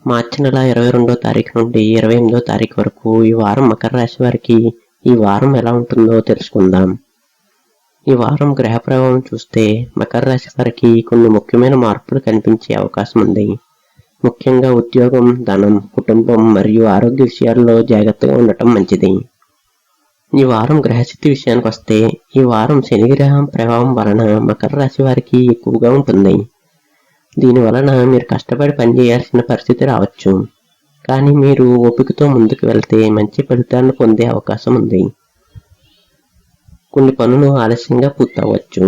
మార్చి నెల 22వ తారీఖు నుండి 28వ తారీఖు వరకు ఈ వారం మకర రాశి వారికి ఈ వారం ఎలా ఉంటుందో తెలుసుకుందాం. ఈ వారం గ్రహ ప్రభావం చూస్తే మకర రాశి వారికి కొన్ని ముఖ్యమైన మార్పులు కనిపించే అవకాశం ఉంది. ముఖ్యంగా ఉద్యోగం, ధనం, కుటుంబం మరియు ఆరోగ్య విషయాల్లో జాగ్రత్తగా ఉండటం మంచిది. ఈ వారం గ్రహస్థితి విషయానికి వస్తే ఈ వారం శని గ్రహం ప్రభావం వలన మకర రాశి వారికి ఎక్కువగా ఉంటుంది. దీని వలన మీరు కష్టపడి పనిచేయాల్సిన పరిస్థితి రావచ్చు. కానీ మీరు ఓపికతో ముందుకు వెళ్తే మంచి ఫలితాలను పొందే అవకాశం ఉంది. కొన్ని పనులు ఆలస్యంగా పూర్తవచ్చు.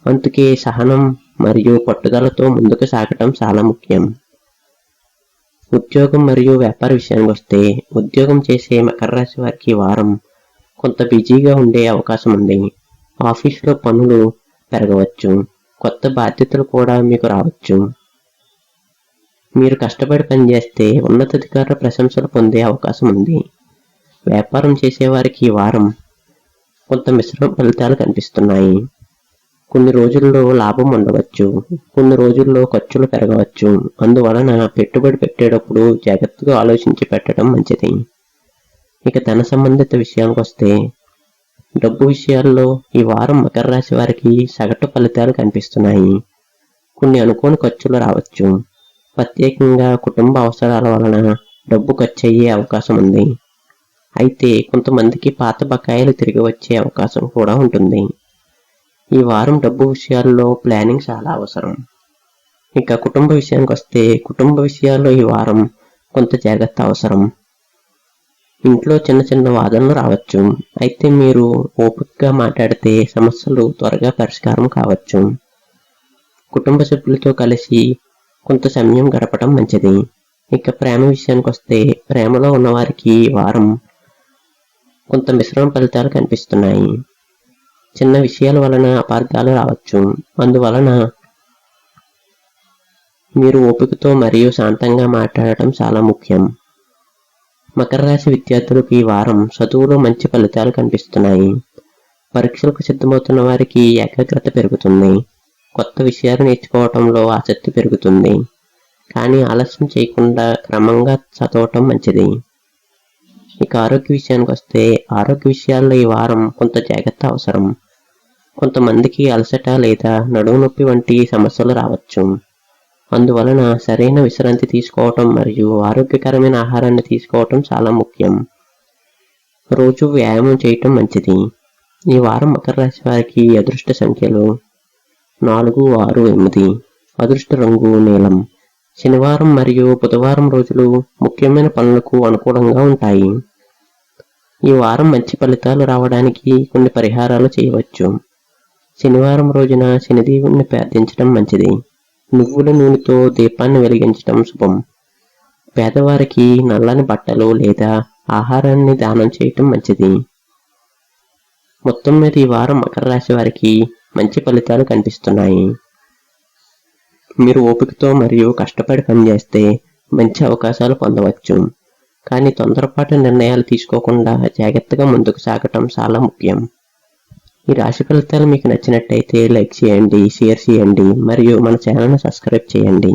అందుకే సహనం మరియు పట్టుదలతో ముందుకు సాగటం చాలా ముఖ్యం. ఉద్యోగం మరియు వ్యాపార విషయానికి వస్తే ఉద్యోగం చేసే మకర రాశి వారికి వారం కొంత బిజీగా ఉండే అవకాశం ఉంది. ఆఫీసులో పనులు పెరగవచ్చు. కొత్త బాధ్యతలు కూడా మీకు రావచ్చు. మీరు కష్టపడి పనిచేస్తే ఉన్నతాధికారుల ప్రశంసలు పొందే అవకాశం ఉంది. వ్యాపారం చేసేవారికి ఈ వారం కొంత మిశ్రమ ఫలితాలు కనిపిస్తున్నాయి. కొన్ని రోజుల్లో లాభం ఉండవచ్చు, కొన్ని రోజుల్లో ఖర్చులు పెరగవచ్చు. అందువలన పెట్టుబడి పెట్టేటప్పుడు జాగ్రత్తగా ఆలోచించి పెట్టడం మంచిది. ఇక ధన సంబంధిత విషయానికి వస్తే డబ్బు విషయాల్లో ఈ వారం మకర రాశి వారికి సగటు ఫలితాలు కనిపిస్తున్నాయి. కొన్ని అనుకోని ఖర్చులు రావచ్చు. ప్రత్యేకంగా కుటుంబ అవసరాల వలన డబ్బు ఖర్చు అయ్యే అవకాశం ఉంది. అయితే కొంతమందికి పాత బకాయిలు తిరిగి వచ్చే అవకాశం కూడా ఉంటుంది. ఈ వారం డబ్బు విషయాల్లో ప్లానింగ్ చాలా అవసరం. ఇక కుటుంబ విషయానికి వస్తే కుటుంబ విషయాల్లో ఈ వారం కొంత జాగ్రత్త అవసరం. ఇంట్లో చిన్న చిన్న వాదనలు రావచ్చు. అయితే మీరు ఓపికగా మాట్లాడితే సమస్యలు త్వరగా పరిష్కారం కావచ్చు. కుటుంబ సభ్యులతో కలిసి కొంత సమయం గడపడం మంచిది. ఇక ప్రేమ విషయానికి వస్తే ప్రేమలో ఉన్నవారికి వారం కొంత మిశ్రమ ఫలితాలు కనిపిస్తున్నాయి. చిన్న విషయాల వలన అపార్థాలు రావచ్చు. అందువలన మీరు ఓపికతో మరియు శాంతంగా మాట్లాడటం చాలా ముఖ్యం. మకర రాశి విద్యార్థులకు ఈ వారం చదువులో మంచి ఫలితాలు కనిపిస్తున్నాయి. పరీక్షలకు సిద్ధమవుతున్న వారికి ఏకాగ్రత పెరుగుతుంది. కొత్త విషయాలు నేర్చుకోవటంలో ఆసక్తి పెరుగుతుంది. కానీ ఆలస్యం చేయకుండా క్రమంగా చదవటం మంచిది. ఇక ఆరోగ్య విషయానికి వస్తే ఆరోగ్య విషయాల్లో ఈ వారం కొంత జాగ్రత్త అవసరం. కొంతమందికి అలసట లేదా నడుము నొప్పి వంటి సమస్యలు రావచ్చు. అందువలన సరైన విశ్రాంతి తీసుకోవటం మరియు ఆరోగ్యకరమైన ఆహారాన్ని తీసుకోవటం చాలా ముఖ్యం. రోజు వ్యాయామం చేయటం మంచిది. ఈ వారం మకర రాశి వారికి అదృష్ట సంఖ్యలు 4, 6, 8. అదృష్ట రంగు నీలం. శనివారం మరియు బుధవారం రోజులు ముఖ్యమైన పనులకు అనుకూలంగా ఉంటాయి. ఈ వారం మంచి ఫలితాలు రావడానికి కొన్ని పరిహారాలు చేయవచ్చు. శనివారం రోజున శనిదేవుణ్ణి ప్రార్థించడం మంచిది. నువ్వుల నూనెతో దీపాన్ని వెలిగించడం శుభం. పేదవారికి నల్లని బట్టలు లేదా ఆహారాన్ని దానం చేయటం మంచిది. మొత్తం మీద ఈ వారం మకర రాశి వారికి మంచి ఫలితాలు కనిపిస్తున్నాయి. మీరు ఓపికతో మరియు కష్టపడి పనిచేస్తే మంచి అవకాశాలు పొందవచ్చు. కానీ తొందరపాటు నిర్ణయాలు తీసుకోకుండా జాగ్రత్తగా ముందుకు సాగటం చాలా ముఖ్యం. ఈ రాశి ఫలితాలు మీకు నచ్చినట్టయితే లైక్ చేయండి, షేర్ చేయండి మరియు మన ఛానల్ని సబ్స్క్రైబ్ చేయండి.